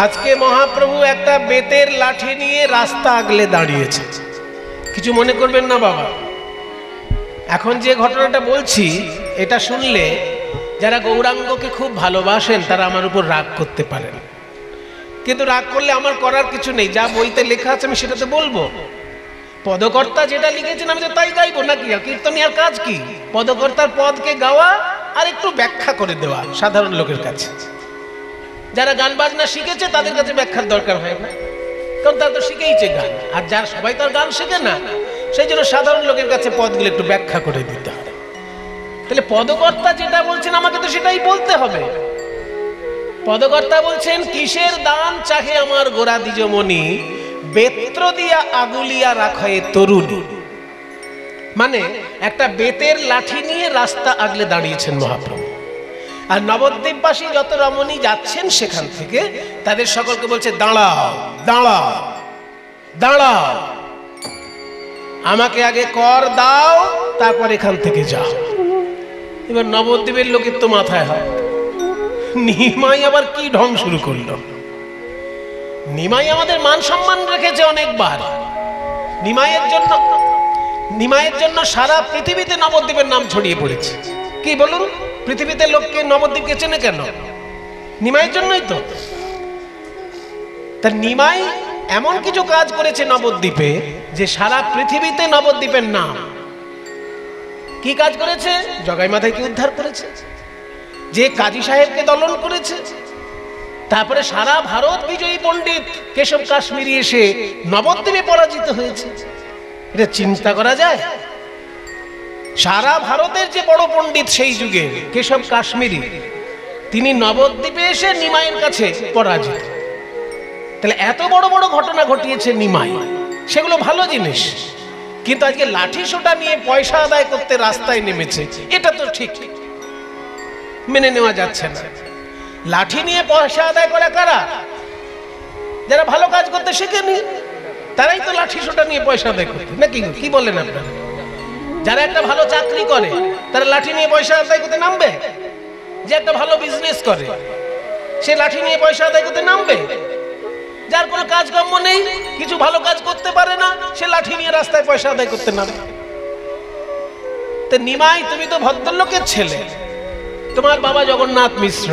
আজকে মহাপ্রভু একটা বেতের লাঠি নিয়ে রাস্তা আগলে দাঁড়িয়েছে। কিছু মনে করবেন না বাবা, এখন যে ঘটনাটা বলছি এটা শুনলে যারা গৌরাঙ্গকে খুব ভালোবাসেন তারা আমার উপর রাগ করতে পারেন, কিন্তু রাগ করলে আমার করার কিছু নেই। যা বইতে লেখা আছে আমি সেটাতে বলবো। পদকর্তা যেটা লিখেছেন আমি তো তাই গাইবো নাকি? কীর্তনিয়ার কাজ কি? পদকর্তার পদকে গাওয়া আর একটু ব্যাখ্যা করে দেওয়া সাধারণ লোকের কাছে। যারা গান বাজনা শিখেছে তাদের কাছে ব্যাখ্যার দরকার হয় না, কারণ তারা তো শিখেইছে গান। আর যারা সবাই তো আর গান শেখে না, সেই জন্য সাধারণ লোকের কাছে পদগুলো একটু ব্যাখ্যা করে দিতে হবে। তাহলে পদকর্তা যেটা বলছেন আমাকে তো সেটাই বলতে হবে। পদকর্তা বলছেন, কিসের দান চাহে আমার গোরা দ্বিজমণি, বেত্র দিয়া আগুলিয়া রাখে তরুণী। মানে একটা বেতের লাঠি নিয়ে রাস্তা আগলে দাঁড়িয়েছেন মহাপ্রভু। আর নবদ্বীপবাসী যত রমণী যাচ্ছেন সেখান থেকে তাদের সকলকে বলছে, দাঁড়াও দাঁড়াও দাঁড়াও, আমাকে আগে কর দাও, তারপর এখান থেকে যাও। এবার নবদ্বীপের লোকের তো মাথায় হয়, নিমাই আবার কি ঢং শুরু করলো? নিমাই আমাদের মান সম্মান রেখেছে অনেকবার। নিমাইয়ের জন্য সারা পৃথিবীতে নবদ্বীপের নাম ছড়িয়ে পড়েছে। কি বলুন, পৃথিবীতে লোককে নবদ্বীপকে চেনে কেন? নিমাইয়ের জন্যই তো। তা নিমাই এমন কিছু কাজ করেছে নবদ্বীপে যে সারা পৃথিবীতে নবদ্বীপের নাম। কি কাজ করেছে? জগাই মাথাকে উদ্ধার করেছে, যে কাজী সাহেবকে দলন করেছে, তারপরে সারা ভারত বিজয়ী পণ্ডিত কেশব কাশ্মীরি এসে নবদ্বীপে পরাজিত হয়েছে। এটা চিন্তা করা যায়? সারা ভারতের যে বড় পণ্ডিত সেই যুগে কেশব কাশ্মীরি, তিনি নবদ্বীপে এসে নিমাইয়ের কাছে পরাজিত। তাহলে এত বড় বড় ঘটনা ঘটিয়েছে নিমাই, সেগুলো ভালো জিনিস। কিন্তু আজকে লাঠি সোটা নিয়ে পয়সা আদায় করতে রাস্তায় নেমেছে, এটা তো ঠিক মেনে নেওয়া যাচ্ছে না। লাঠি নিয়ে পয়সা আদায় করে কারা? যারা ভালো কাজ করতে শেখেনি, তারাই তো লাঠি সোটা নিয়ে পয়সা আদায় করতে, নাকি? কি বলেন আপনারা? যারা একটা ভালো চাকরি করে তারা লাঠি নিয়ে পয়সা আদায় করতে নামবে? যে একটা ভালো বিজনেস করে সে লাঠি নিয়ে পয়সা আদায় করতে নামবে? যার কোনো কাজকর্ম নেই, কিছু ভালো কাজ করতে পারে না, সে লাঠি নিয়ে রাস্তায় পয়সা আদায় করতে নামে। তো নিমাই, তুমি তো ভদ্রলোকের ছেলে, তোমার বাবা জগন্নাথ মিশ্র,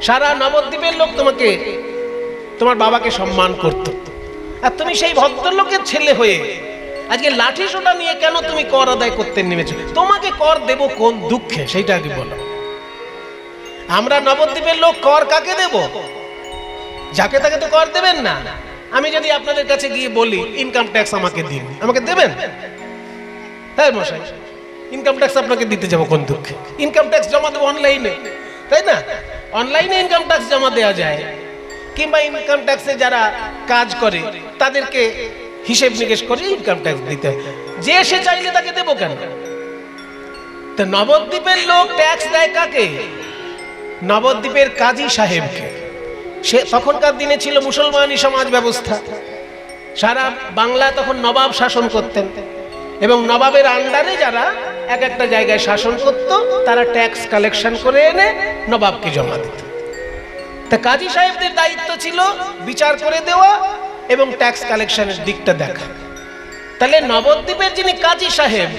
সারা নবদ্বীপের লোক তোমাকে, তোমার বাবাকে সম্মান করত, আর তুমি সেই ভদ্রলোকের ছেলে হয়ে আজকে লাঠি সোটা নিয়ে কেন তুমি কর আদায় করতে নেমেছো? তোমাকে কর দেব কোন দুঃখে, সেইটা আগে বলো। আমরা নবদ্বীপের লোক কর কাকে দেব? যাকে তাকে তো কর দেবেন না। আমি যদি আপনাদের কাছে গিয়ে বলি ইনকাম ট্যাক্স আমাকে দিন, আমাকে দেবেন? হ্যাঁ মশাই, ইনকাম ট্যাক্স আপনাকে দিতে যাবো কোন দুঃখে? ইনকাম ট্যাক্স জমা দেবো অনলাইনে, তাই না? অনলাইনে ইনকাম ট্যাক্স জমা দেওয়া যায়, কিংবা ইনকাম ট্যাক্সে যারা কাজ করে তাদেরকে হিসেব নিকেশ করে ইনকাম ট্যাক্স দিতে হয়। যে সে চাইলে তাকে দেবো কেন? তো নবদ্বীপের লোক ট্যাক্স দেয় কাকে? নবদ্বীপের কাজী সাহেবকে। সে তখনকার দিনে ছিল মুসলমানি সমাজ ব্যবস্থা, সারা বাংলা তখন নবাব শাসন করতেন, এবং নবাবের আন্ডারে যারা এক একটা জায়গায় শাসন করত তারা ট্যাক্স কালেকশন করে এনে নবাবকে জমা দিত। তা কাজী সাহেবদের দায়িত্ব ছিল বিচার করে দেওয়া এবং ট্যাক্স কালেকশনের দিকটা দেখা। তাহলে নবদ্বীপের যিনি কাজী সাহেব,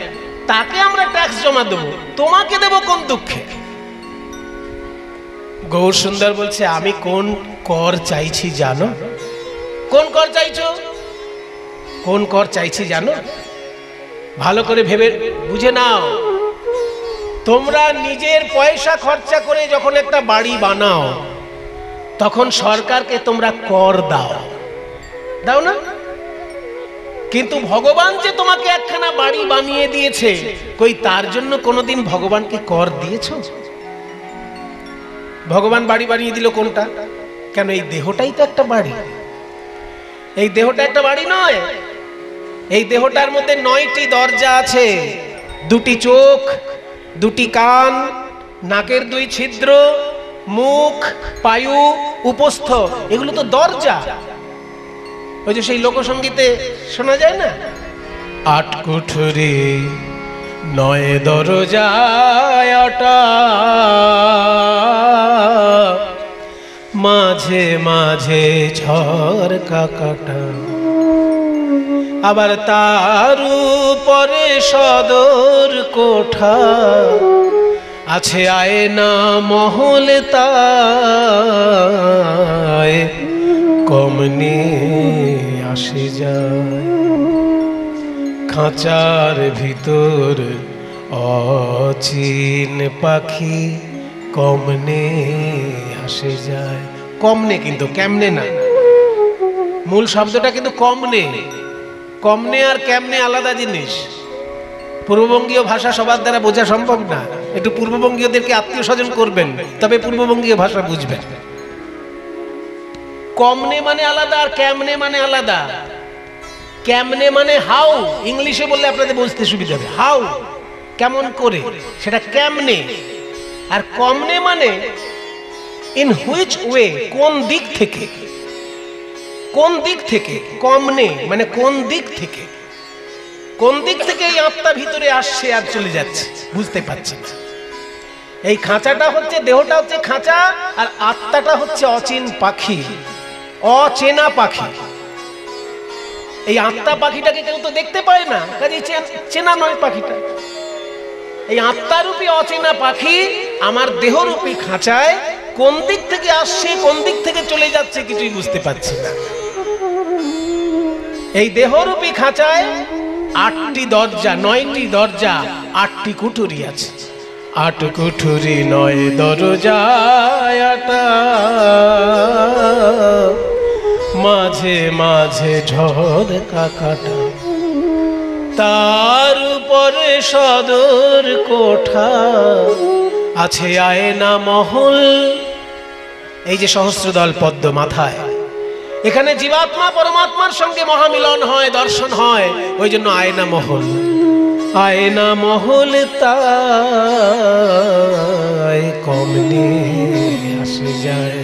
তাকে আমরা ট্যাক্স জমা দেবো, তোমাকে দেব কোন দুঃখে? গৌর সুন্দর বলছে, আমি কোন কর চাইছি জানো? কোন কর চাইছো? কোন কর চাইছি জানো? ভালো করে ভেবে বুঝে নাও। তোমরা নিজের পয়সা খরচা করে যখন একটা বাড়ি বানাও, তখন সরকারকে তোমরা কর দাও, দাও না? কিন্তু ভগবান যে তোমাকে একখানা বাড়ি বানিয়ে দিয়েছে, কই তার জন্য কোনোদিন ভগবানকে কর দিয়েছো? ভগবান বাড়ি বানিয়ে দিল কোনটা? কেন এই দেহটাই তো একটা বাড়ি। এই দেহটা একটা বাড়ি নয়। এই দেহটার মধ্যে 9টি দরজা আছে, 2টি চোখ, 2টি কান, নাকের 2 ছিদ্র, মুখ, পায়ু, উপস্থ, এগুলো তো দরজা। ওই যে সেই লোকসঙ্গীতে শোনা যায় না, 8 কুঠুরি 9 দরজায় 8 মাঝে মাঝে ঝরকা কাটা, আবার তার উপরে সদর কোঠা, আছে আয়না মহল তাই কমনে আসে যায়। খাঁচার ভিতর অচিন পাখি কমনে আসে যায়। কমনে কিন্তু কেমনে না, মূল শব্দটা কিন্তু কমনে। কমনে আর কেমনে আলাদা জিনিস। পূর্ববঙ্গীয় ভাষা সবার দ্বারা বোঝা সম্ভব না। একটু পূর্ববঙ্গীয়দেরকে আত্মীয় স্বজন করবেন, তবে পূর্ববঙ্গীয় ভাষা বুঝবেন। কমনে মানে আলাদা আর কেমনে মানে আলাদা। কেমনে মানে হাউ, ইংলিশে বললে আপনাদের বুঝতে সুবিধা হবে। হাউ কেমন করে, সেটা কেমনে। আর কমনে মানে ইন হুইচ ওয়ে, কোন দিক থেকে। কোন দিক থেকে, কমনে মানে কোন দিক থেকে। কোন দিক থেকে এই আত্মা ভিতরে আসছে আর চলে যাচ্ছে বুঝতে পারছি না। এই খাঁচাটা হচ্ছে, দেহটা হচ্ছে খাঁচা, আর আত্মাটা হচ্ছে অচিন পাখি, অচেনা পাখি। এই আত্মা পাখিটাকে কেউ তো দেখতে পায় না, কাজে চেনা নয় পাখিটা। এই আত্মারূপী অচেনা পাখি আমার দেহরূপী খাঁচায় কোন দিক থেকে আসছে, কোন দিক থেকে চলে যাচ্ছে কিছুই বুঝতে পারছি না। এই দেহরূপী খাঁচায় 8টি দরজা, 9টি দরজা, 8টি কুঠুরি আছে। 8 কুঠুরি 9 দরজা, মাঝে মাঝে ঝরকা কাটা, তার উপরে সদর কোঠা, আছে আয়না মহল। এই যে সহস্রদল পদ্ম মাথায়, এখানে জীবাত্মা পরমাত্মার সঙ্গে মহামিলন হয়, দর্শন হয়, ওই জন্য আয়না মহল। আয়না মহল তাই কমনে আসে যায়।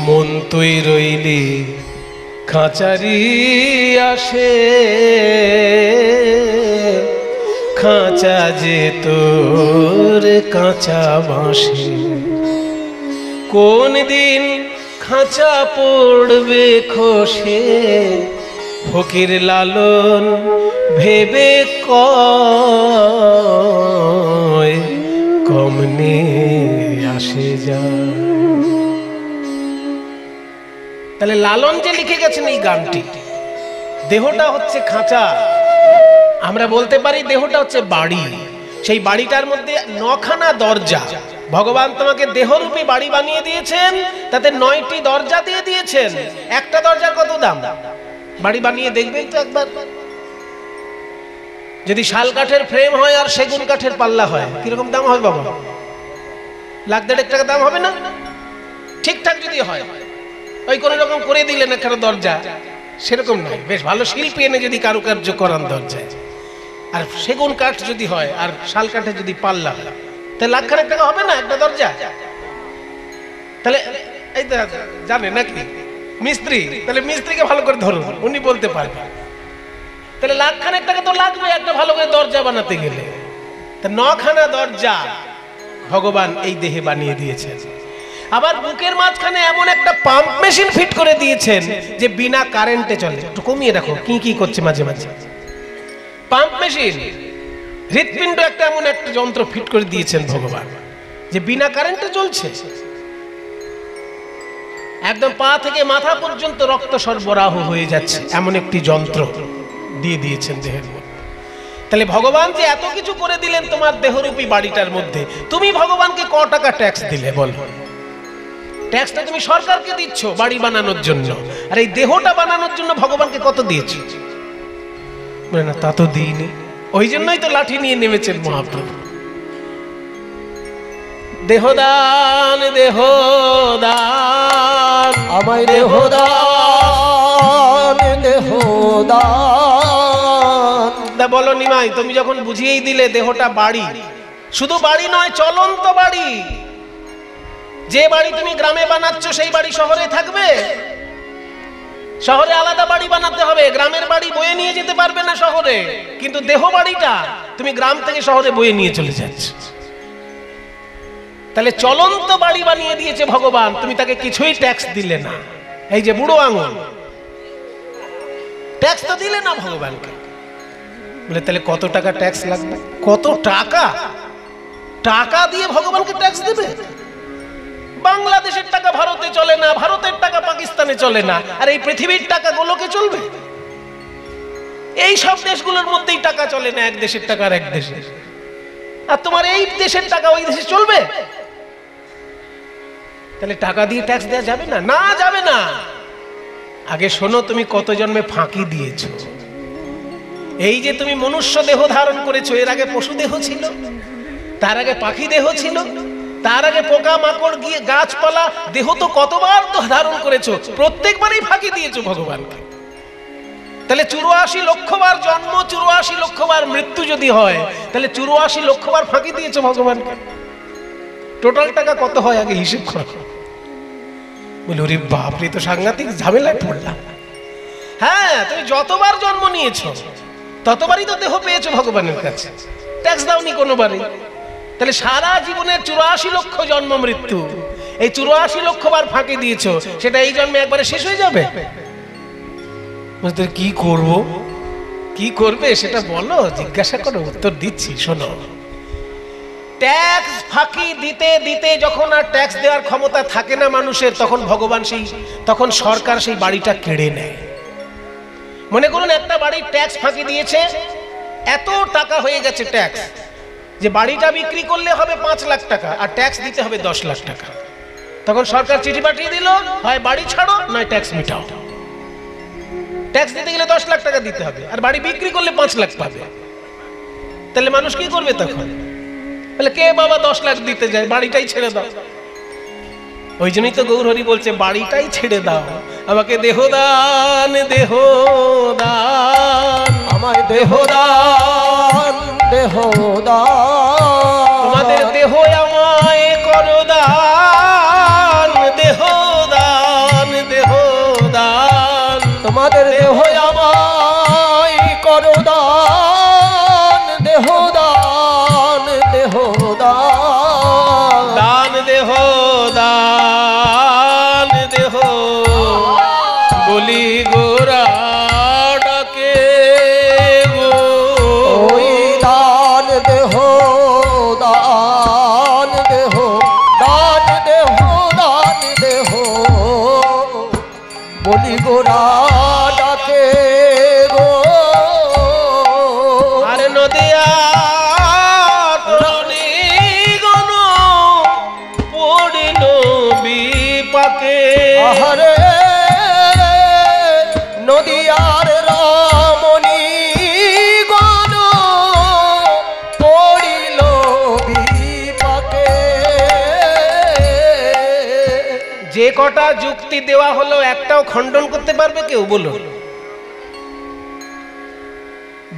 মন তুই রইলি খাঁচারি আসে, খাঁচা যে তোর কাঁচা বাঁশে, কোন দিন খাঁচা পড়বে খসে, ফকির লালন ভেবে কয় কমনে আসে যায়। তাহলে লালন যে লিখে গেছেন এই গানটি, দেহটা হচ্ছে খাঁচা, আমরা বলতে পারি দেহটা হচ্ছে বাড়ি। সেই বাড়িটার মধ্যে 9খানা দরজা। ভগবান তোমাকে দেহরূপী বাড়ি বানিয়ে দিয়েছেন, তাতে 9টি দরজা দিয়ে দিয়েছেন। একটা দরজার কত দাম? বাড়ি বানিয়ে দেখবেন তো একবার। যদি শাল কাঠের ফ্রেম হয় আর সেগুন কাঠের পাল্লা হয়, কিরকম দাম হবে বাবা? 1,50,000 টাকা দাম হবে না? ঠিকঠাক যদি হয়, ওই কোন রকম করে দিলেন একটা দরজা, সেরকম নয়। বেশ ভালো শিল্পী এনে যদি কারুকার্য করান দরজায়, আর সেগুন কাঠ যদি হয় আর শাল কাঠে যদি পাল্লা হয়, তাহলে 1,00,000 টাকা হবে না একটা দরজা? তাহলে এই তো জানেন নাকি মিস্ত্রি, তাহলে মিস্ত্রিকে ভালো করে ধরুন, উনি বলতে পারবেন। তাহলে 1,00,000 টাকা তো লাগবে একটা ভালো করে দরজা বানাতে গেলে। তা 9খানা দরজা ভগবান এই দেহে বানিয়ে দিয়েছেন। আবার বুকের মাঝখানে এমন একটা পাম্প মেশিন ফিট করে দিয়েছেন যে বিনা কারেন্টে চলে। একটু কমিয়ে রাখো, কি কি করছে মাঝে মাঝে। পাম্প মেশিন, হৃৎপিণ্ড একটা এমন একটা যন্ত্র ফিট করে দিয়েছেন ভগবান যে বিনা কারেন্টে চলছে। একদম পা থেকে মাথা পর্যন্ত রক্ত সরবরাহ হয়ে যাচ্ছে, এমন একটি যন্ত্র দিয়ে দিয়েছেন দেহের মধ্যে। তাহলে ভগবান যে এত কিছু করে দিলেন তোমার দেহরূপী বাড়িটার মধ্যে, তুমি ভগবানকে ক টাকা ট্যাক্স দিলে বল? ট্যাক্সটা তুমি সরকারকে দিচ্ছ বাড়ি বানানোর জন্য, আর এই দেহটা বানানোর জন্য ভগবানকে কত দিয়েছ? বলে না, তা তো দিইনি। ওই জন্যই তো লাঠি নিয়ে নেমেছেন মহাপ্রভু। দেহদান দেহদান, আমায় দেহদান দেহদান। তা বলো নিমাই, তুমি যখন বুঝিয়েই দিলে দেহটা বাড়ি, শুধু বাড়ি নয়, চলন্ত বাড়ি। যে বাড়ি তুমি গ্রামে বানাচ্ছ সেই বাড়ি শহরে থাকবে? শহরে আলাদা বাড়ি বানাতে হবে। গ্রামের বাড়ি বয়ে নিয়ে যেতে পারবে না শহরে, কিন্তু দেহ বাড়িটা তুমি গ্রাম থেকে শহরে বয়ে নিয়ে চলে যাচ্ছ। তাহলে চলন্ত বাড়ি বানিয়ে দিয়েছে ভগবান, তুমি তাকে কিছুই ট্যাক্স দিলে না। এই যে বুড়ো আঙুল, ট্যাক্স তো দিলে না ভগবানকে। বলে তাহলে কত টাকা ট্যাক্স লাগবে? কত টাকা? টাকা দিয়ে ভগবানকে ট্যাক্স দেবে? বাংলাদেশের টাকা ভারতে চলে না, ভারতের টাকা পাকিস্তানে চলে না, আর এই পৃথিবীর টাকা গোলকে চলবে? এই সব দেশগুলোর মধ্যেই টাকা চলে না, এক দেশের টাকা আর এক দেশে। আর তোমার এই দেশের টাকা ওই দেশে চলবে? তাহলে টাকা দিয়ে ট্যাক্স দেওয়া যাবে না? না, যাবে না। আগে শোনো, তুমি কত জন্মে ফাঁকি দিয়েছো। এই যে তুমি মনুষ্য দেহ ধারণ করেছো, এর আগে পশু দেহ ছিল, তার আগে পাখি দেহ ছিল, তার আগে পোকা মাকড় গিয়ে গাছপালা দেহ তো কতবার তো ধারণ করেছো, প্রত্যেকবারই ফাঁকি দিয়েছো ভগবানকে। তাহলে 84 লক্ষ বার জন্ম, 84 লক্ষ বার মৃত্যু যদি হয়, তাহলে 84 লক্ষ বার ফাঁকি দিয়েছো ভগবানকে। টোটাল টাকা কত হয় আগে হিসেব করো। বলি ওরে বাপরে, তো সাংঘাতিক ঝামেলায় পড়লাম। হ্যাঁ, তুমি যতবার জন্ম নিয়েছো ততবারই তো দেহ পেয়েছো ভগবানের কাছে, ট্যাক্স দাওনি কোনোবারই। তাহলে সারা জীবনের 84 লক্ষ জন্ম মৃত্যু, এই 84 লক্ষ বার ফাঁকি দিয়েছো, সেটা এই জন্মে একবারে শেষ হয়ে যাবে? কি করব, কি করবে সেটা বলো, জিজ্ঞাসা করো, উত্তর দিচ্ছি। শোনো, ট্যাক্স ফাঁকি দিতে দিতে যখন আর ট্যাক্স দেওয়ার ক্ষমতা থাকে না মানুষের, তখন ভগবান তখন সরকার সেই বাড়িটা কেড়ে নেয়। মনে করুন একটা বাড়ির ট্যাক্স ফাঁকি দিয়েছে, এত টাকা হয়ে গেছে ট্যাক্স, যে বাড়িটা বিক্রি করলে হবে 5 লাখ টাকা আর ট্যাক্স দিতে হবে 10 লাখ টাকা। তখন সরকার চিঠি পাঠিয়ে দিল, হয় বাড়ি ছাড়ো নয় ট্যাক্স মিটাও। ট্যাক্স দিতে গেলে 10 লাখ টাকা দিতে হবে, আর বাড়ি বিক্রি করলে 5 লাখ পাবে। তাহলে মানুষ কি করবে তখন? বলে কে বাবা 10 লাখ দিতে যায়, বাড়িটাই ছেড়ে দাও। ওই জন্যই তো গৌরহরি বলছে বাড়িটাই ছেড়ে দাও, আমাকে দেহ দান, দেহ দান, আমায় দেহ দান, দেহ দান, তোমাদের দেহ আমায় করো দান, দেহ দান, দেহ দান, তোমাদের দেহ আমায় করো দান, দেহ দান, দেহ দান, দান দেহ দান দেহ, বলি গোরা ডাকে গো। ওই দান দেহ দান, দেহ দান, দেহ দান, দেহ, বলি গোরা ডাকে গো। আর নদিয়া রণিগণ পড়িল বিপাকে, আহারে নদিয়ার রমণী গণ পড়িল বিপাকে। যে কটা যুক্তি দেওয়া হলো একটাও খণ্ডন করতে পারবে কেউ? বলুন।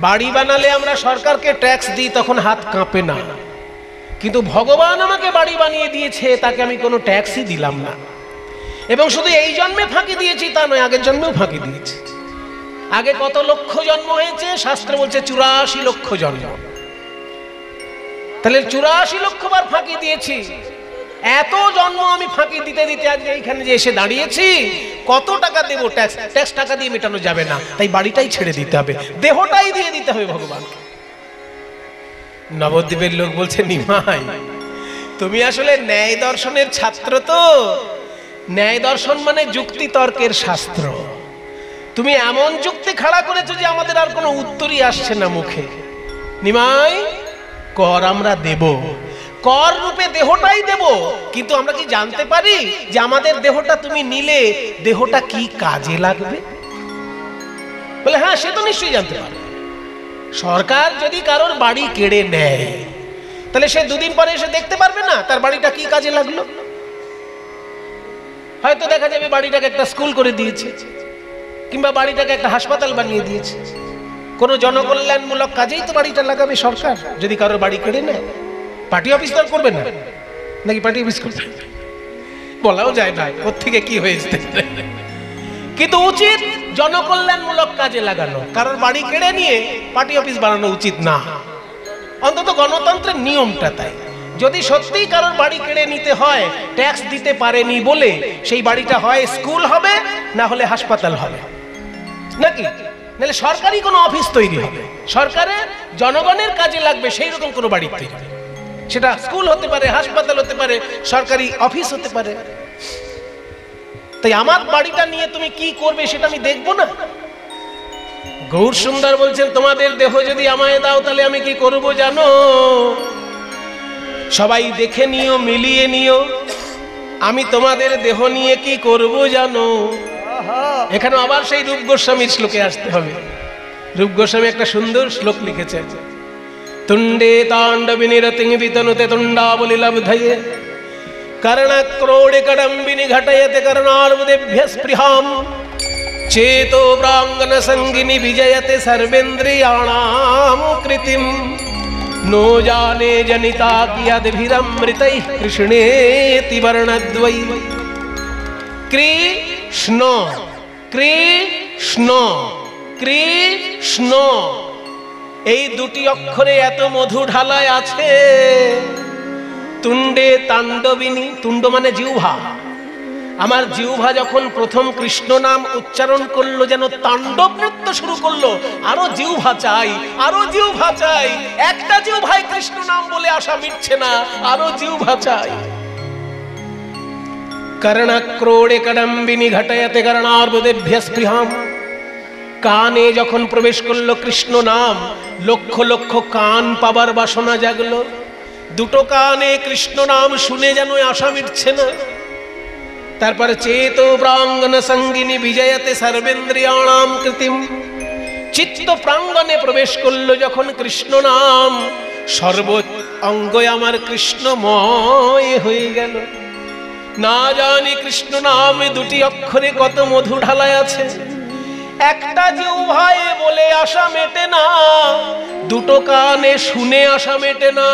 বাড়ি বানালে আমরা সরকারকে ট্যাক্স দিই, তখন হাত কাঁপে না, কিন্তু ভগবান আমাকে বাড়ি বানিয়ে দিয়েছে, তাকে আমি কোনো ট্যাক্সই দিলাম না। এবং শুধু এই জন্মে ফাঁকি দিয়েছি তা নয়, আগের জন্মেও ফাঁকি দিয়েছি। আগে কত লক্ষ জন্ম হয়েছে? শাস্ত্র বলছে 84 লক্ষ জন্ম। তাহলে 84 লক্ষ বার ফাঁকি দিয়েছি। এত জন্ম আমি ফাঁকি দিতে দিতে আজ এইখানে যে এসে দাঁড়িয়েছি, কত টাকা দেবো ট্যাক্স? ট্যাক্স টাকা দিয়ে মেটানো যাবে না, তাই বাড়িটাই ছেড়ে দিতে হবে, দেহটাই দিয়ে দিতে হবে ভগবানকে। নবদ্বীপের লোক বলছে, নিমাই তুমি আসলে ন্যায় দর্শনের ছাত্র। তো ন্যায় দর্শন মানে যুক্তি তর্কের শাস্ত্র। তুমি এমন যুক্তি খাড়া করেছো যে আমাদের আর কোনো উত্তরই আসছে না মুখে। নিমাই, কর আমরা দেব, কর রূপে দেহটাই দেব, কিন্তু আমরা কি জানতে পারি যে আমাদের দেহটা তুমি নিলে দেহটা কি কাজে লাগবে? বলে হ্যাঁ, সে তো নিশ্চয়ই জানতে পারে। সরকার যদি কারোর বাড়ি কেড়ে নেয়, তাহলে সে 2 দিন পরে এসে দেখতে পারবে না তার বাড়িটা কি কাজে লাগলো? হয়তো দেখা যাবে বাড়িটাকে একটা স্কুল করে দিয়েছে, কিংবা বাড়িটাকে একটা হাসপাতাল বানিয়ে দিয়েছে। কোনো জনকল্যাণমূলক কাজেই তো বাড়িটা লাগাবে সরকার। যদি কারোর বাড়ি কেড়ে নেয়, পার্টি অফিস তো করবে না, নাকি পার্টি অফিস করবে? বলাও যায় না কোত্থেকে কি হয়েছে। কিন্তু উচিত জনকল্যাণমূলক কাজে লাগানো। কারোর বাড়ি কেড়ে নিয়ে পার্টি অফিস বানানো উচিত না, অন্তত গণতন্ত্রের নিয়মটা তাই। যদি সত্যিই কারোর বাড়ি কেড়ে নিতে হয়, ট্যাক্স দিতে পারেনি বলে সেই বাড়িটা হয় স্কুল হবে, না হলে হাসপাতাল হবে, নাকি? নাহলে সরকারি কোনো অফিস তৈরি হবে, সরকারের জনগণের কাজে লাগবে সেই রকম কোনো বাড়ি তৈরি হবে। সেটা স্কুল হতে পারে, হাসপাতাল হতে পারে, সরকারি অফিস হতে পারে। তাই আমার বাড়িটা নিয়ে তুমি কি করবে সেটা আমি দেখবো না? গৌর সুন্দর বলছেন, তোমাদের দেহ যদি আমায় দাও তাহলে আমি কি করব জানো? সবাই দেখে নিও, মিলিয়ে নিও, আমি তোমাদের দেহ নিয়ে কি করব জানো? এখানে আবার সেই রূপ গোস্বামীর শ্লোকে আসতে হবে। রূপ গোস্বামী একটা সুন্দর শ্লোক লিখেছে, তুণ্ডে তাণ্ডবিনিরতিং বিতনুতে তুণ্ডাবলি লব্ধয়ে कर्णक्रोडे कडम्बिनी घटयते कर्णार्बुदेभ्यः स्पृहां चेतो प्रांगण संगिनी विजयते सर्वेन्द्रियाणां कृतिं नो जाने जनिता कियद्भिरमृतैः कृष्णेति वर्णद्वै कृष्ण कृष्ण कृष्ण এই দুটি অক্ষরে এত মধু ঢালায় আছে। তুণ্ডে তাণ্ডবিনী, তুণ্ড মানে জিহ্বা, আমার জিহ্বা যখন প্রথম কৃষ্ণ নাম উচ্চারণ করলো যেন তাণ্ডব নৃত্য শুরু করলো। আরো জিহ্বা চাই, আরো জিহ্বা চাই, একটা জিহ্বায় কৃষ্ণ নাম বলে আশা মিটছে না, আরো জিহ্বা চাই। कर्णक्रोडे कडम्बिनी घटयते कर्णार्बुदेभ्यः स्पृहां, কানে যখন প্রবেশ করলো কৃষ্ণ নাম, লক্ষ লক্ষ কান পাবার বাসনা জাগলো। দুটো কানে কৃষ্ণ নাম শুনে যেন আশা মিটছে না। তারপরে চেতো প্রাঙ্গণ সঙ্গিনী বিজয়তে সর্বেন্দ্রিয়াণাম কৃতিম, চিত্ত প্রাঙ্গণে প্রবেশ করলো যখন কৃষ্ণ নাম, সর্ব অঙ্গ আমার কৃষ্ণময় হয়ে গেল। না জানি কৃষ্ণ নামে দুটি অক্ষরে কত মধু ঢালাই আছে। একটা জিহ্বায় বলে আশা মেটে না, দুটো কানে শুনে আশা মেটে না।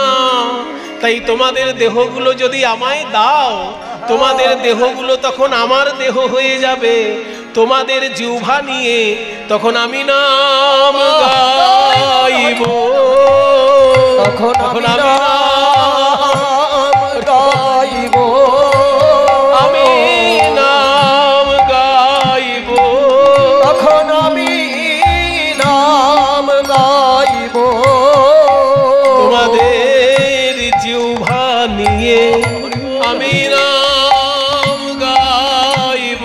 তাই তোমাদের দেহগুলো যদি আমায় দাও, তোমাদের দেহগুলো তখন আমার দেহ হয়ে যাবে। তোমাদের জিহ্বা নিয়ে তখন আমি নাম গাইব, তখন আমি নাম গাইব, আমি নাম গাইব, তখন আমি নাম গাইব। তোমাদের জিহ্বা নিয়ে আমি নাম গাইব,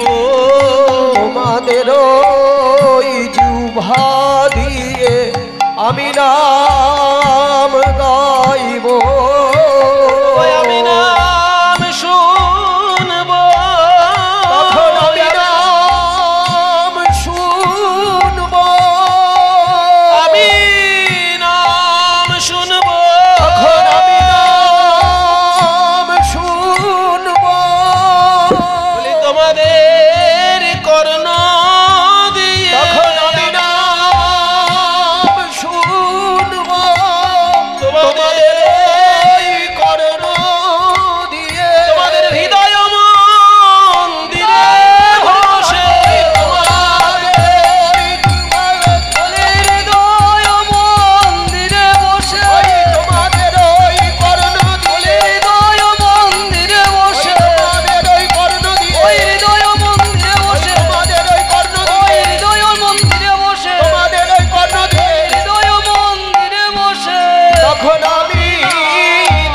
তোমাদের ওই জিহ্বা দিয়ে আমি নাম গাইব। আমি নাম শুনব, তখন আমি নাম শুনব, আমি নাম শুনব, তখন আমি নাম শুনব। তোমাদের কর্ণ দিয়ে তখন আমি নাম শুনব, তোমাদের কর্ণ দিয়ে তোমাদের হৃদয় মন্দিরে বসে, তোমাদের হৃদয় মন্দিরে বসে, তোমাদের ওই কর্ণ দিয়ে হৃদয় মন্দিরে বসে, তোমাদের ওই কর্ণ দিয়ে ওই হৃদয় মন্দিরে বসে, তোমাদের ওই কর্ণ দিয়ে হৃদয় মন্দিরে বসে, তোমাদের ওই কর্ণ দিয়ে হৃদয় মন্দিরে বসে, তখন আমি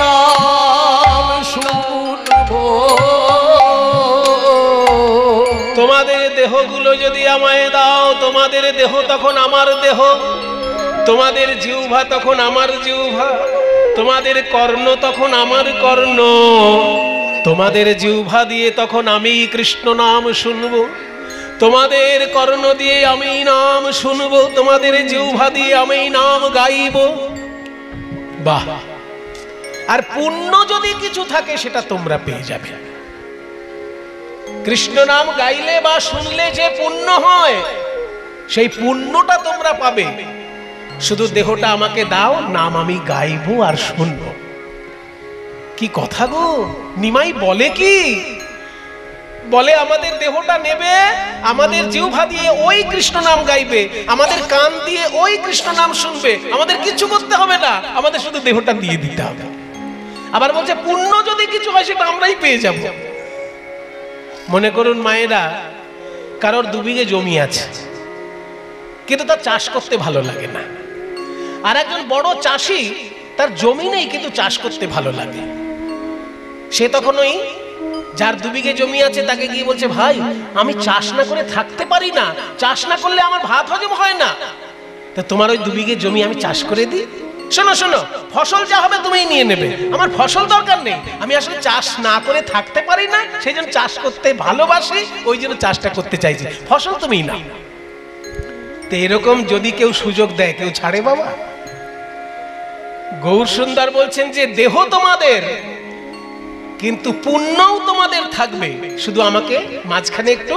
নাম শুনব। তোমাদের দেহগুলো যদি আমায় দাও, তোমাদের দেহ তখন আমার দেহ, তোমাদের জিহ্বা তখন আমার জিহ্বা, তোমাদের কর্ণ তখন আমার কর্ণ, তোমাদের জিহ্বা দিয়ে তখন আমি কৃষ্ণ নাম শুনব, তোমাদের কর্ণ দিয়ে আমি নাম শুনব, তোমাদের জিহ্বা দিয়ে আমি নাম গাইব। বাহ! আর পুণ্য যদি কিছু থাকে সেটা তোমরা পেয়ে যাবে। কৃষ্ণ নাম গাইলে বা শুনলে যে পুণ্য হয়, সেই পুণ্যটা তোমরা পাবে। শুধু দেহটা আমাকে দাও, নাম আমি গাইবো আর শুনবো। কি কথা গো! নিমাই বলে কি? বলে আমাদের দেহটা নেবে, আমাদের জিহ্বা দিয়ে ওই কৃষ্ণ নাম গাইবে, আমাদের কান দিয়ে ওই কৃষ্ণ নাম শুনবে, আমাদের কিছু করতে হবে না, আমাদের শুধু দেহটা দিয়ে দিতে হবে। আবার বলছে পুণ্য যদি কিছু হয় সেটা আমরাই পেয়ে যাব। মনে করুন মায়েরা, কারোর 2 বিঘে জমি আছে, কিন্তু তার চাষ করতে ভালো লাগে না। আর একজন বড় চাষি, তার জমি নেই কিন্তু চাষ করতে ভালো লাগে। সে তখন ওই যার 2 বিঘে জমি আছে তাকে গিয়ে বলছে, ভাই আমি চাষ না করে থাকতে পারি না, চাষ না করলে আমার ভাত হজম হয় না, তো তোমার ওই 2 বিঘে জমি আমি চাষ করে দিই। শোনো শোনো, ফসল যা হবে তুমিই নিয়ে নেবে, আমার ফসল দরকার নেই, আমি আসলে চাষ না করে থাকতে পারি না, সেই জন্য চাষ করতে ভালোবাসি, ওই জন্য চাষটা করতে চাইছি, ফসল তুমিই নাও। তো এরকম যদি কেউ সুযোগ দেয়, কেউ ছাড়ে বাবা? গৌর সুন্দর বলছেন যে দেহ তোমাদের, কিন্তু পুণ্যও তোমাদের থাকবে, শুধু আমাকে মাঝখানে একটু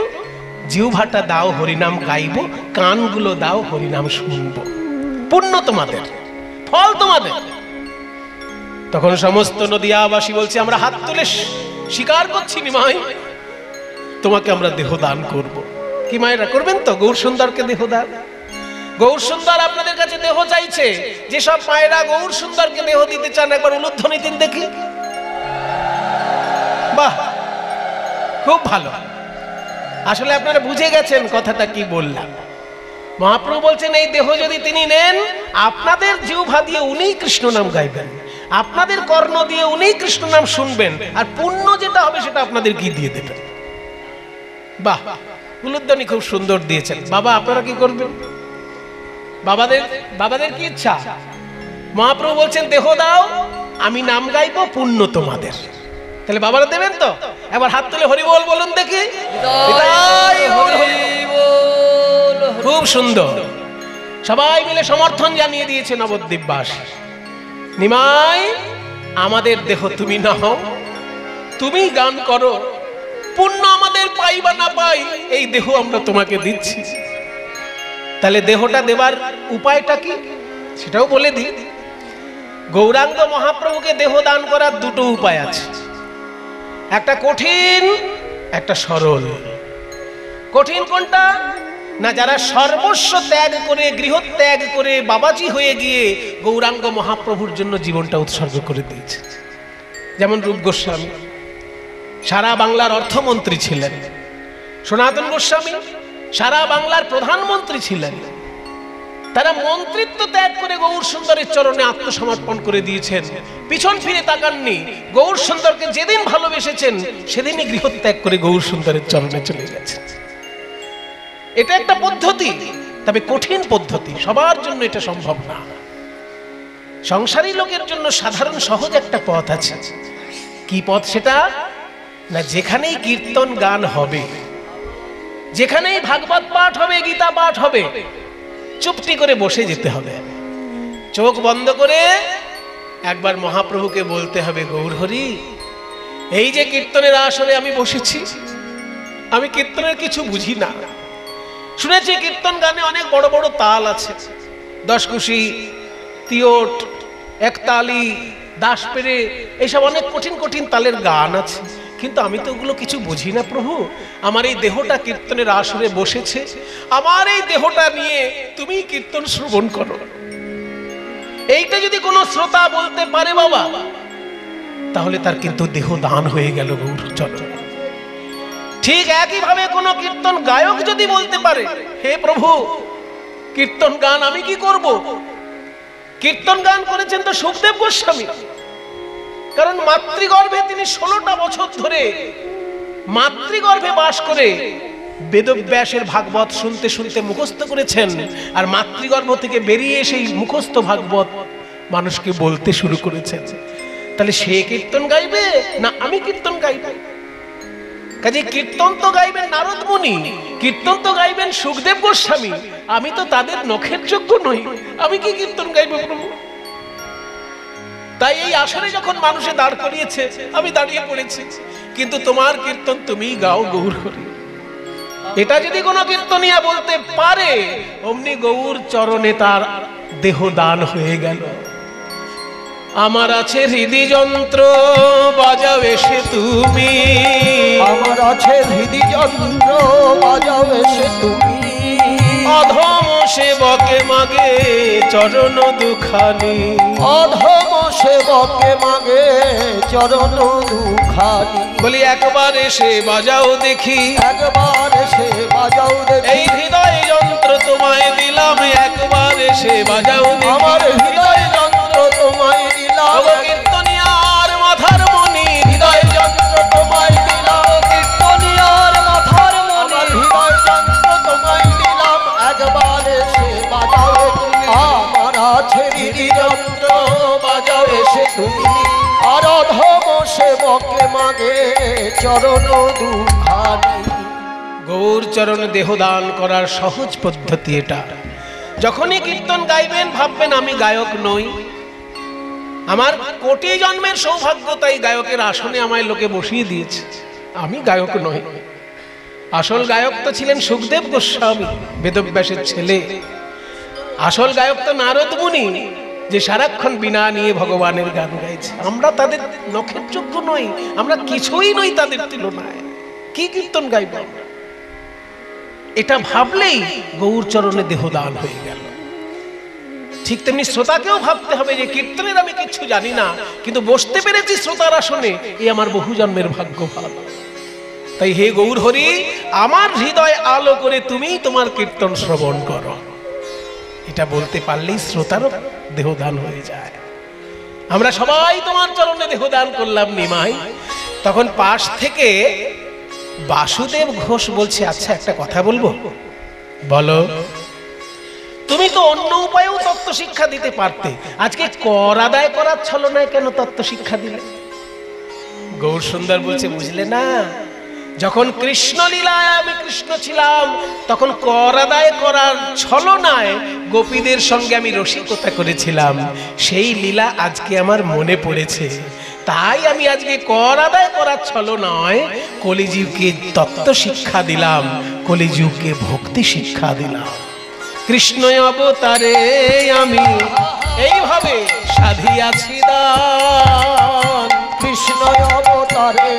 জিহ্বাটা দাও, হরিনাম গাইবো, কানগুলো দাও, হরিনাম শুনবো, পুণ্য তোমাদের, ফল তোমাদের। তখন সমস্ত নদিয়াবাসী বলছে, আমরা হাত তুলে স্বীকার করছি নিমাই, তোমাকে আমরা দেহ দান করব। কি মায়েরা করবেন তো গৌর সুন্দরকে দেহ দান? গৌর সুন্দর আপনাদের কাছে দেহ চাইছে। যেসব মায়েরা গৌর সুন্দরকে দেহ দিতে চান, একবার উলুধ্বনি দিন দেখি। বাহ, খুব ভালো। আসলে আপনারা বুঝে গেছেন কথাটা কি বললাম। মহাপ্রভু বলছেন এই দেহ যদি তিনি নেন, আপনাদের জিহ্বা দিয়ে উনিই কৃষ্ণ নাম গাইবেন, আপনাদের কর্ণ দিয়ে উনিই কৃষ্ণ নাম শুনবেন, আর পুণ্য যেটা হবে সেটা আপনাদের কি দিয়ে দেবেন। বাহ, উলুধ্বনি খুব সুন্দর দিয়েছেন। বাবা আপনারা কি করবেন? বাবাদের কি ইচ্ছা? মহাপ্রভু বলছেন দেহ দাও, আমি নাম গাইবো, পুণ্য তোমাদের। তাহলে বাবারা দেবেন তো? একবার হাত তুলে হরি বল বলুন দেখি। খুব সুন্দর, সবাই মিলে সমর্থন জানিয়ে দিয়েছে নবদ্বীপবাসী। নিমাই, আমাদের দেহ তুমি নাও, তুমি গান করো, পুণ্য আমাদের পাই বা না পাই, এই দেহ আমরা তোমাকে দিচ্ছি। তাহলে দেহটা দেবার উপায়টা কি সেটাও বলে দিই। গৌরাঙ্গ মহাপ্রভুকে দেহ দান করার 2টো উপায় আছে, একটা কঠিন, একটা সরল। কঠিন কোনটা? না, যারা সর্বস্ব ত্যাগ করে, গৃহত্যাগ করে বাবাজি হয়ে গিয়ে গৌরাঙ্গ মহাপ্রভুর জন্য জীবনটা উৎসর্গ করে দিয়েছে। যেমন রূপ গোস্বামী সারা বাংলার অর্থমন্ত্রী ছিলেন, সনাতন গোস্বামী সারা বাংলার প্রধানমন্ত্রী ছিলেন। তারা মন্ত্রিত্ব ত্যাগ করে গৌর সুন্দরের চরণে আত্মসমর্পণ করে দিয়েছেন, পিছন ফিরে তাকাননি। গৌর সুন্দরকে যেদিন ভালোবেসেছেন সেদিনই গৃহত্যাগ করে গৌর সুন্দরের চরণে চলে গেছেন। এটা একটা পদ্ধতি, তবে কঠিন পদ্ধতি, সবার জন্য এটা সম্ভব না। সংসারী লোকের জন্য সাধারণ সহজ একটা পথ আছে। কি পথ সেটা? না, যেখানেই কীর্তন গান হবে, যেখানেই ভাগবত পাঠ হবে, গীতা পাঠ হবে, চুপটি করে বসে যেতে হবে, চোখ বন্ধ করে একবার মহাপ্রভুকে বলতে হবে, গৌর হরি, এই যে কীর্তনের আসরে আমি বসেছি, আমি কীর্তনের কিছু বুঝি না। শুনেছি কীর্তন গানে অনেক বড় বড় তাল আছে, দশকুশি, তিয়ট, একতালি, দাসপেরে, এইসব অনেক কঠিন কঠিন তালের গান আছে, কিন্তু আমি তো ওগুলো কিছু বুঝি না। প্রভু, আমার এই দেহটা কীর্তনের আসরে বসেছে, আমার এই দেহটা নিয়ে তুমি কীর্তন শ্রবণ করো। এইটা যদি কোনো শ্রোতা বলতে পারে বাবা, তাহলে তার কিন্তু দেহ দান হয়ে গেল গৌর চরণে। ঠিক একইভাবে কোনো কীর্তন গায়ক যদি বলতে পারে, হে প্রভু, কীর্তন গান আমি কি করব? কীর্তন গান করেছেন তো সুখদেব গোস্বামী, কারণ মাতৃগর্ভে তিনি 16টা বছর ধরে মাতৃগর্ভে বাস করে বেদব্যাসের ভাগবত শুনতে শুনতে মুখস্থ করেছেন, আর মাতৃগর্ভ থেকে বেরিয়ে সেই মুখস্থ ভাগবত মানুষকে বলতে শুরু করেছেন। তাহলে সে কীর্তন গাইবে না আমি কীর্তন গাইব? কাজে কীর্তন তো গাইবেন নারদ মুনি, কীর্তন তো গাইবেন সুখদেব গোস্বামী, আমি তো তাদের নখের যোগ্য নই, আমি কি কীর্তন গাইব প্রভু? তাই এই আসরে যখন মানুষে দাঁড় করিয়েছে, আমি দাঁড়িয়ে পড়েছি, কিন্তু তোমার কীর্তন তুমিই গাও গৌর হরি। এটা যদি কোনো কীর্তনিয়া বলতে পারে, অমনি গৌর চরণে তার দেহ দান হয়ে গেল। আমার আছে হৃদি যন্ত্র বাজাও এসে তুমি, আমার আছে হৃদি যন্ত্র বাজাও এসে তুমি, অধম সেবকে মাগে চরণ দুখানি। অধম সেবকে মাগে চরণ দুখানি। বলি একবার এসে বাজাও দেখি, একবার এসে বাজাও দেখি। এই হৃদয় যন্ত্র তোমায় দিলাম, একবার এসে বাজাও দেখি। আমার হৃদয় যন্ত্র তোমায় দিলাম, কীর্তনিয়ার মাথার মণি, হৃদয় যন্ত্র তোমায় দিলাম। কীর্তনিয়ার মাথার মণি, আমার হৃদয় যন্ত্র তোমায় দিলাম। একবার এসে বাজাও তুমি, আমার আছে হৃদযন্ত্র বাজাও এসে তুমি। আর অধম সেবকে মাগে চরণ দুখানি। গৌর চরণ দেহদান করার সহজ পদ্ধতি এটা। যখনই কীর্তন গাইবেন ভাববেন আমি গায়ক নই, আমার কোটি জন্মের সৌভাগ্য, তাই গায়কের আসনে আমায় লোকে বসিয়ে দিয়েছে, আমি গায়ক নই। আসল গায়ক তো ছিলেন সুখদেব গোস্বামী, বেদব্যাসের ছেলে। আসল গায়ক তো নারদ মুনি, যে সারাক্ষণ বিনা নিয়ে ভগবানের গান গাইছে। আমরা তাদের নখের যোগ্য নই, আমরা কিছুই নই তাদের তুলনায়। কি কীর্তন গাইব? এটা ভাবলেই গৌর চরণে দেহদান হয়ে গেল। ঠিক তেমনি শ্রোতাকেও ভাবতে হবে যে কীর্তনের আমি কিছু জানি না, কিন্তু বসতে পেরেছি শ্রোতার আসনে, এই আমার বহু জন্মের ভাগ্য ভালো। তাই হে গৌর হরি, আমার হৃদয় আলো করে তুমিই তোমার কীর্তন শ্রবণ করো। এটা বলতে পারলেই শ্রোতারও দেহদান হয়ে যায়। আমরা সবাই তোমার চরণে দেহদান করলাম নিমাই। তখন পাশ থেকে বাসুদেব ঘোষ বলছে, আচ্ছা একটা কথা বলবো, বলো। তুমি তো অন্য উপায়েও তত্ত্ব শিক্ষা দিতে পারতে, আজকে কর আদায় করার ছলনায় কেন তত্ত্ব শিক্ষা দিলে? গৌর সুন্দর বলছে, বুঝলে না, যখন কৃষ্ণ লীলায় আমি কৃষ্ণ ছিলাম, তখন কর আদায় করার ছলনায় গোপীদের সঙ্গে আমি রসিকতা করেছিলাম। সেই লীলা আজকে আমার মনে পড়েছে, তাই আমি আজকে কর আদায় করার ছলনায় কলিযুগকে তত্ত্ব শিক্ষা দিলাম, কলিযুগকে ভক্তি শিক্ষা দিলাম। কৃষ্ণ অবতারে আমি এইভাবে সাধিয়াছি দান। কৃষ্ণ অবতারে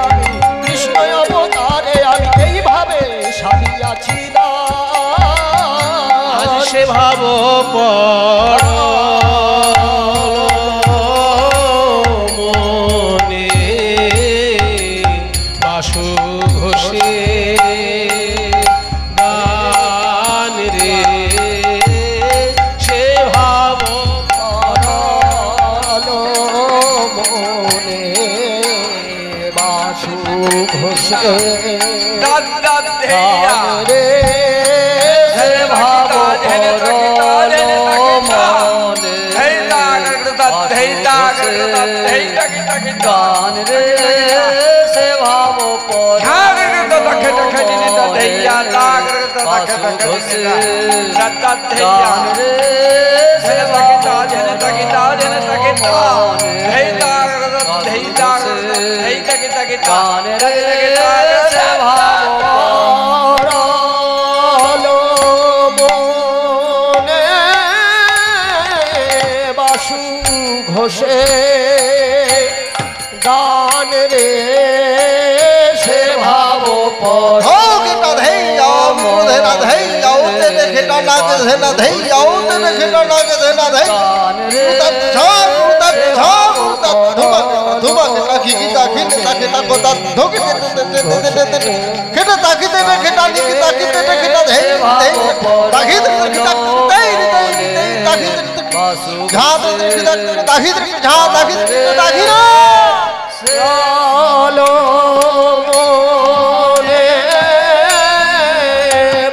আমি, কৃষ্ণ অবতারে আমি এইভাবে সাজিয়াছি দান। সে ভাব পর মনে বাসু ঘোষে গান রে, সে ভাব মনে বাসু ঘোষে রে, সে ভাব মনে গান রে, সে ভাব গান রে, সে ভাব বাসু ঘোষে গান রে, সে ভাব পর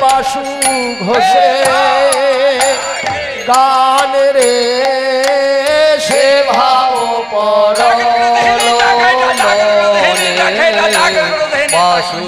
বাসু ঘোষে গান রে, সে ভাব পর বাসু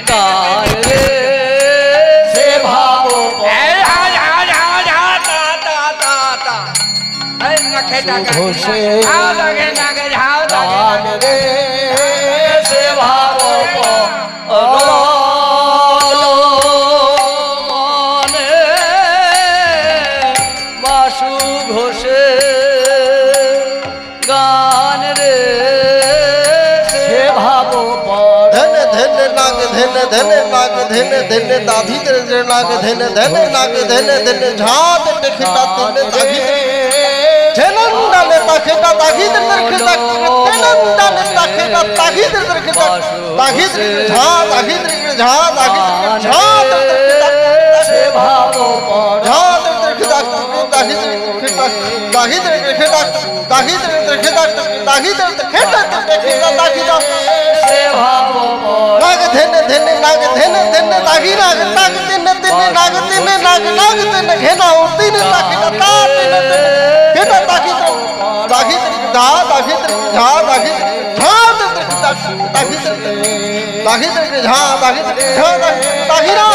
গান ঘোষে গান রে সে ভাব মনে বাসু ঘোষে গান রে সে ভাব धन धन नाग धन धन नाग धन धन दाधी धन नाग धन धन नाग धन धन झाद देखता धन दाधी झनंदन तखता दाधी धन खता झनंदन तखता दाधी धन खता दाधी झा दाधी झा दाधी झा से भाव झा खता दाधी खता दाधी खता दाधी खता दाधी खता दाधी से भाव नाग धन धन नाग धन धन दागी नाग नाग धन धन नाग धन नाग नाग धन घेना तीन ताकि ता तीन घेना ताकि दागी दा दागी झा दागी झा दागी दागी झा दागी झा दागी ना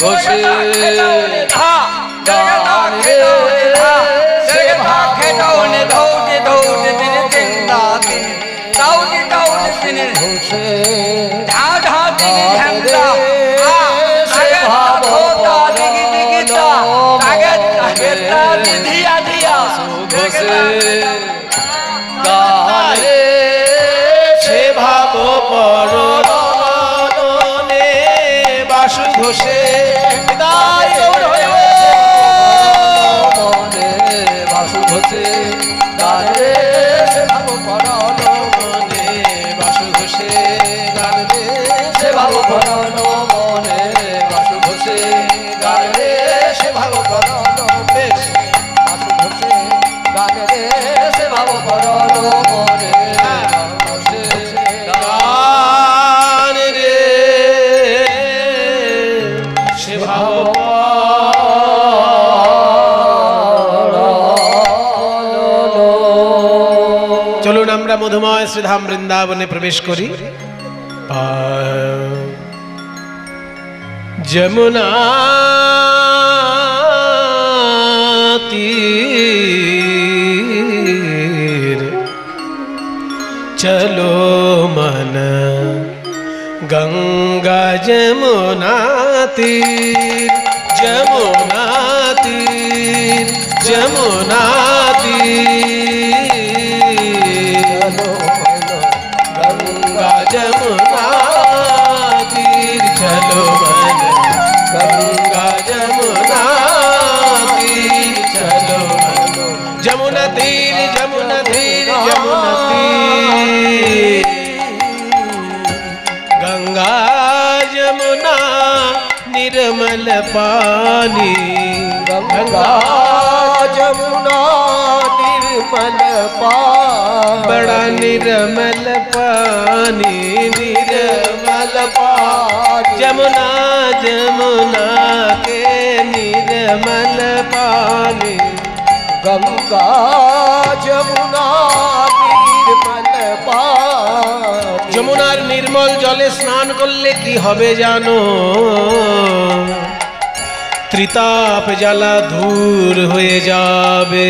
ঘোষে গান রে সে ভাব ঘোষে গান রে সে ভাব পরনে বাসু ঘোষে তাই মনে বাসু ঘোষে গান রে সে ভাব পরন মনে বাসু ঘোষে গান রে সে ভাব পরন মনে বাসু ঘোষে গান রে সে ভাব পরন বেশ বাসু ঘোষে গান রে সে ভাব পরন মনে ঘোষে গান রে সে ভাব চলুন আমরা মধুময় শ্রীধাম বৃন্দাবনে প্রবেশ করি যমুনা তীর চলো মন গঙ্গা যমুনা তীর যমুনা তীর যমুনা তীর গঙ্গা যমুনা তীর চলো মন গঙ্গা যমুনা তীর চলো মন যমুনা তীর যমুনা তীর যমুনা তীর गंगा यमुना निर्मल पानी गंगा जमुना निर्मल पानी बड़ा निर्मल पानी निर्मल पानी यमुना जमुना के निर्मल पानी गंगा जमुना निर्मल पानी যমুনার নির্মল জলে স্নান করলে কি হবে জানো ত্রিতাপ জ্বালা দূর হয়ে যাবে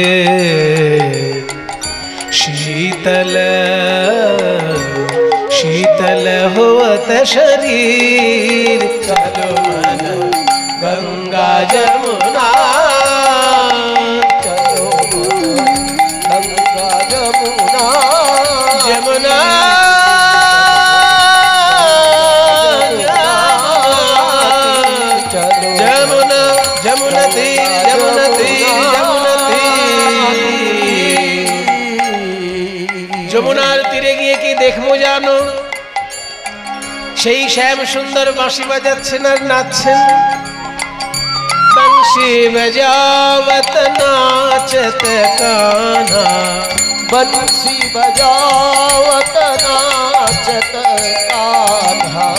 শীতল শীতল होत शरीर चलो मन गंगा जमुना चलो गंगा जमुना जमुना चलो जमुना जमुना तीर जमुना तीर जमुना तीर যমুনার তীরে গিয়ে কি দেখবো জানো সেই শ্যাম সুন্দর বাঁশি বাজাচ্ছেন আর নাচছেন बंशी बजावत नाचत कान्हा बंसी बजावत नाचत कान्हा।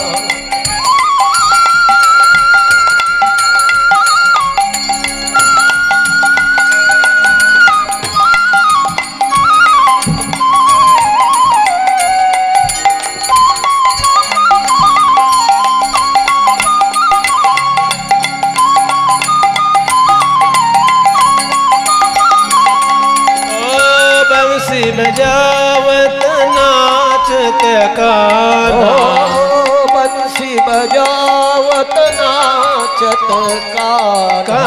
बजावत नाचत कान्हा, बंसी बजावत नाचत कान्हा।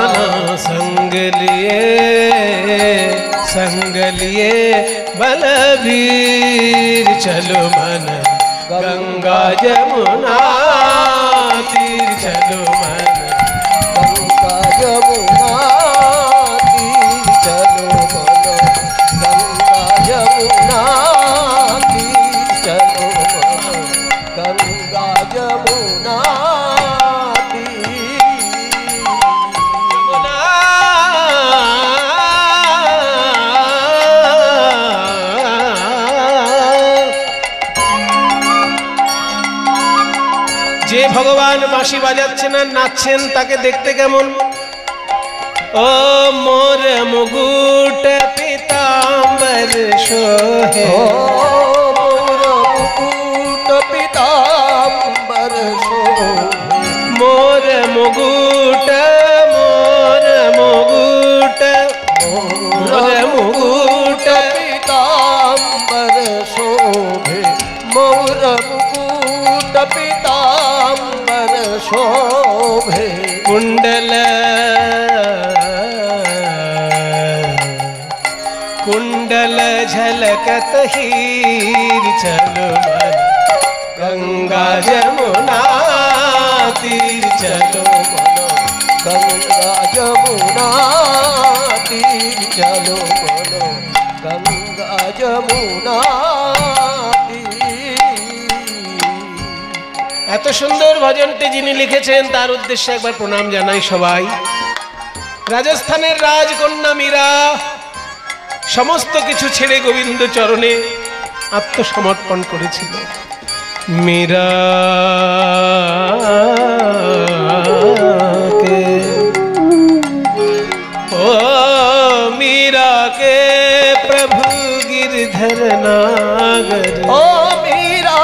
संग लिए बलबीर चलो मन गंगा जमुना तीर चलो मन गंगा जमुना तीर चलो मन गंगा जमुना तीर चलो मन गंगा जमुना যে ভগবান বাঁশি বাজাচ্ছেন আর নাচছেন তাকে দেখতে কেমন? ও মোর মুকুট পীতাম্বর সোহে, ও মোর মুকুট পীতাম্বর সোহে, মোর মুকুট মোর মুকুট মোর মুকুট পীতাম্বর শোভে, মোর মুকুট পীতাম্বর শোভে। कुंडल कुंडल झलकत हीर चलो मन गंगा जमुना तीर चलो मन गंगा जमुना तीर चलो बोलो गंगा जमुना এত সুন্দর ভজনটি যিনি লিখেছেন তার উদ্দেশ্যে একবার প্রণাম জানাই সবাই। রাজস্থানের রাজকন্যা মীরা সমস্ত কিছু ছেড়ে গোবিন্দ চরণে আত্মসমর্পণ করেছিল। মীরা ও मीरा के प्रभु गिरधर नागर, ओ मीरा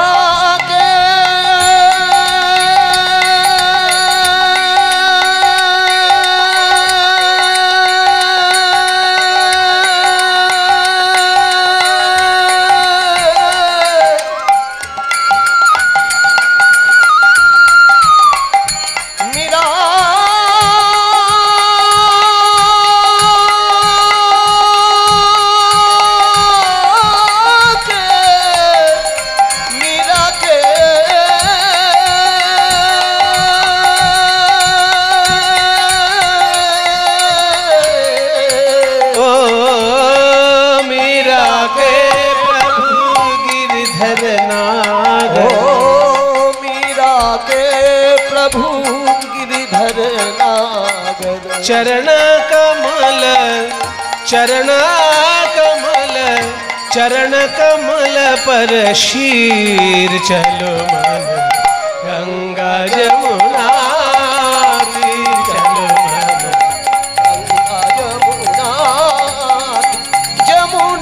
के चरण कमल चरण कमल चरण कमल पर शीर चलो मन गंगा जमुना तीर चलो मन गंगा जमुना जमुना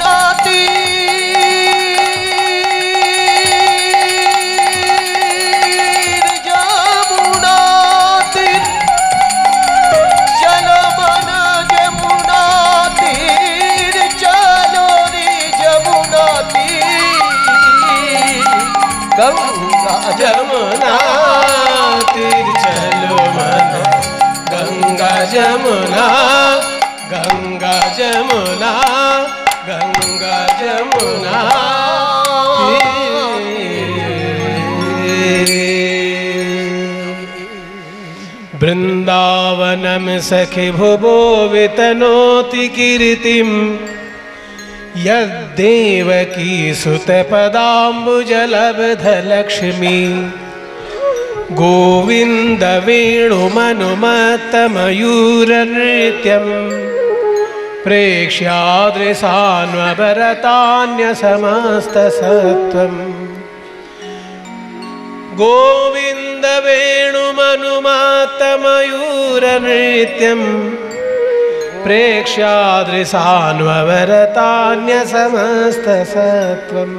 जमुना तीर चलो मन गंगा जमुना गंगा जमुना गंगा जमुना वृंदावनम सखि भुवो वितनोति कीर्तिम यद्देवकी सुत पदाम्बुजलब्ध लक्ष्मी गोविंद वेणुमनुमत्त मयूर नृत्यम प्रेक्ष्यादृशान्वभरतान्यसमस्तसत्त्वम् गोविन्द वेणुमनुमात्तमयूरनृत्यम् प्रेक्ष्यादृशान्वभरतान्यसमस्तसत्त्वम्।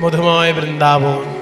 मधुमय वृंदावन।